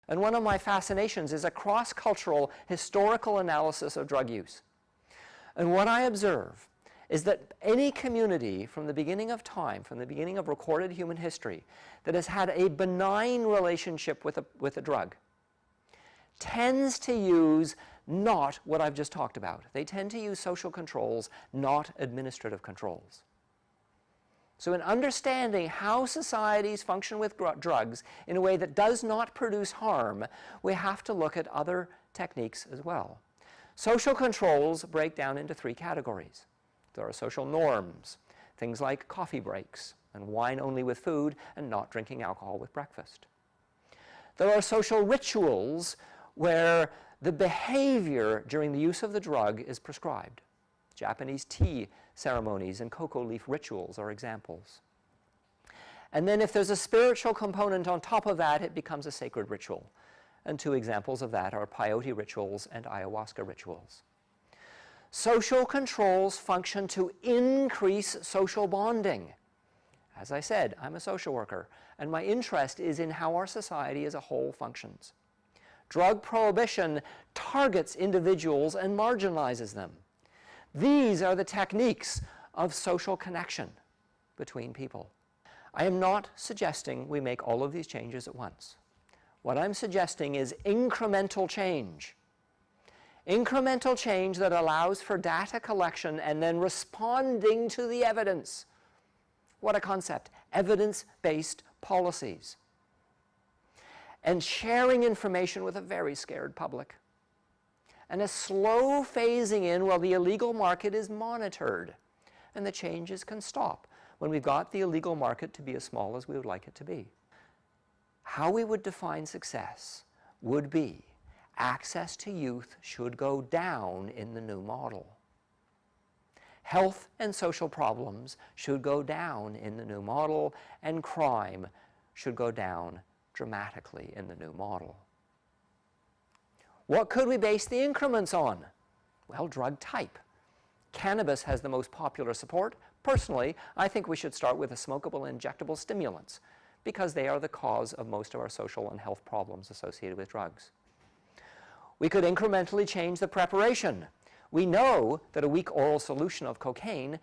And one of my fascinations is a cross-cultural historical analysis of drug use. And what I observe is that any community from the beginning of time, from the beginning of recorded human history, that has had a benign relationship with a drug, tends to use not what I've just talked about. They tend to use social controls, not administrative controls. So in understanding how societies function with drugs in a way that does not produce harm, we have to look at other techniques as well. Social controls break down into three categories. There are social norms, things like coffee breaks and wine only with food and not drinking alcohol with breakfast. There are social rituals where the behavior during the use of the drug is prescribed. Japanese tea ceremonies and cocoa leaf rituals are examples. And then if there's a spiritual component on top of that, it becomes a sacred ritual. And two examples of that are peyote rituals and ayahuasca rituals. Social controls function to increase social bonding. As I said, I'm a social worker, and my interest is in how our society as a whole functions. Drug prohibition targets individuals and marginalizes them. These are the techniques of social connection between people. I am not suggesting we make all of these changes at once. What I'm suggesting is incremental change. Incremental change that allows for data collection and then responding to the evidence. What a concept. Evidence-based policies. And sharing information with a very scared public. And a slow phasing in while the illegal market is monitored. And the changes can stop when we've got the illegal market to be as small as we would like it to be. How we would define success would be access to youth should go down in the new model. Health and social problems should go down in the new model, and crime should go down dramatically in the new model. What could we base the increments on? Well, drug type. Cannabis has the most popular support. Personally, I think we should start with the smokable injectable stimulants because they are the cause of most of our social and health problems associated with drugs. We could incrementally change the preparation. We know that a weak oral solution of cocaine,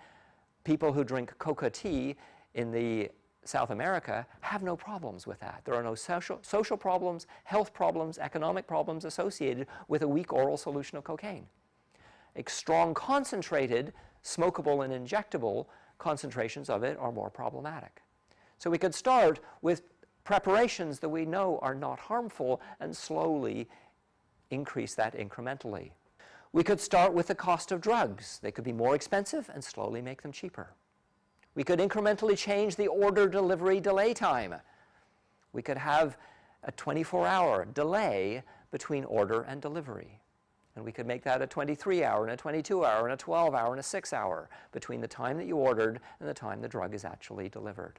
people who drink coca tea in South America have no problems with that. There are no social problems, health problems, economic problems associated with a weak oral solution of cocaine. A strong concentrated, smokable and injectable concentrations of it are more problematic. So we could start with preparations that we know are not harmful and slowly increase that incrementally. We could start with the cost of drugs. They could be more expensive and slowly make them cheaper. We could incrementally change the order delivery delay time. We could have a 24-hour delay between order and delivery. And we could make that a 23-hour and a 22-hour and a 12-hour and a 6-hour between the time that you ordered and the time the drug is actually delivered.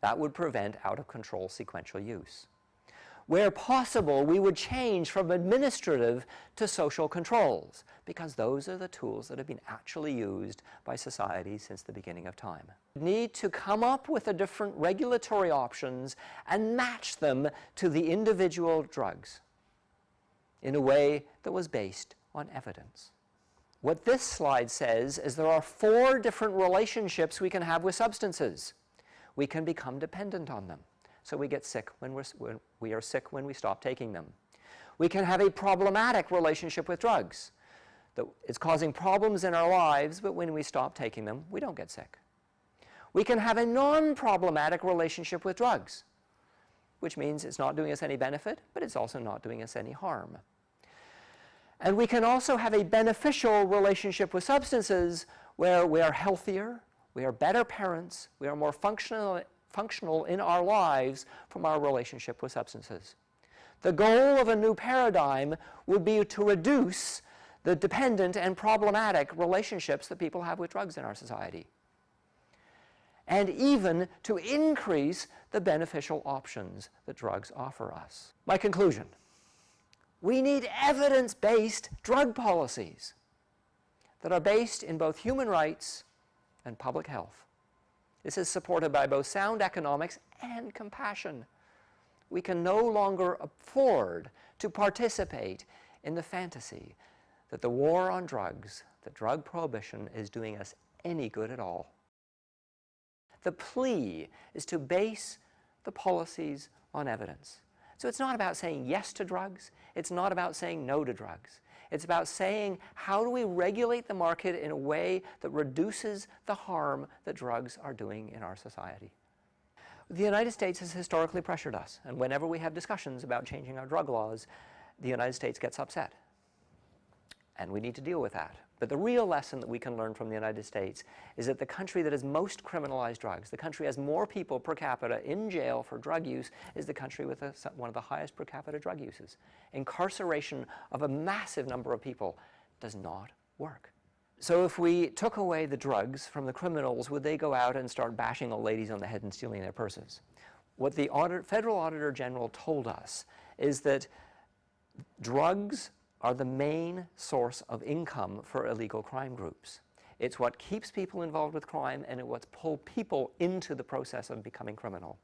That would prevent out-of-control sequential use. Where possible, we would change from administrative to social controls, because those are the tools that have been actually used by society since the beginning of time. We need to come up with the different regulatory options and match them to the individual drugs in a way that was based on evidence. What this slide says is there are 4 different relationships we can have with substances. We can become dependent on them. So we get sick when we are sick when we stop taking them. We can have a problematic relationship with drugs. It's causing problems in our lives, but when we stop taking them, we don't get sick. We can have a non-problematic relationship with drugs, which means it's not doing us any benefit, but it's also not doing us any harm. And we can also have a beneficial relationship with substances where we are healthier, we are better parents, we are more functional in our lives from our relationship with substances. The goal of a new paradigm would be to reduce the dependent and problematic relationships that people have with drugs in our society, and even to increase the beneficial options that drugs offer us. My conclusion: we need evidence-based drug policies that are based in both human rights and public health. This is supported by both sound economics and compassion. We can no longer afford to participate in the fantasy that the war on drugs, the drug prohibition, is doing us any good at all. The plea is to base the policies on evidence. So it's not about saying yes to drugs. It's not about saying no to drugs. It's about saying, how do we regulate the market in a way that reduces the harm that drugs are doing in our society? The United States has historically pressured us, and whenever we have discussions about changing our drug laws, the United States gets upset. And we need to deal with that. But the real lesson that we can learn from the United States is that the country that has most criminalized drugs, the country has more people per capita in jail for drug use, is the country with one of the highest per capita drug uses. Incarceration of a massive number of people does not work. So if we took away the drugs from the criminals, would they go out and start bashing old ladies on the head and stealing their purses? What the Federal Auditor General told us is that drugs are the main source of income for illegal crime groups. It's what keeps people involved with crime, and it's what pulls people into the process of becoming criminal.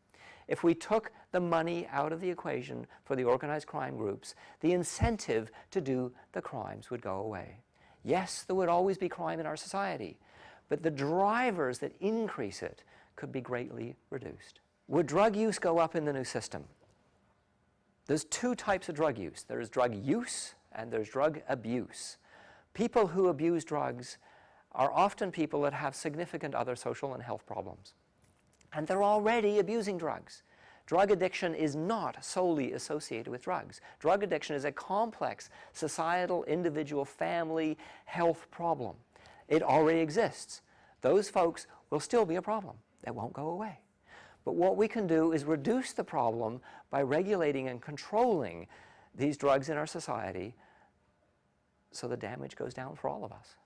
If we took the money out of the equation for the organized crime groups, the incentive to do the crimes would go away. Yes, there would always be crime in our society, but the drivers that increase it could be greatly reduced. Would drug use go up in the new system? There's two types of drug use. There's drug use and there's drug abuse. People who abuse drugs are often people that have significant other social and health problems. And they're already abusing drugs. Drug addiction is not solely associated with drugs. Drug addiction is a complex societal, individual, family health problem. It already exists. Those folks will still be a problem. It won't go away. But what we can do is reduce the problem by regulating and controlling these drugs in our society so the damage goes down for all of us.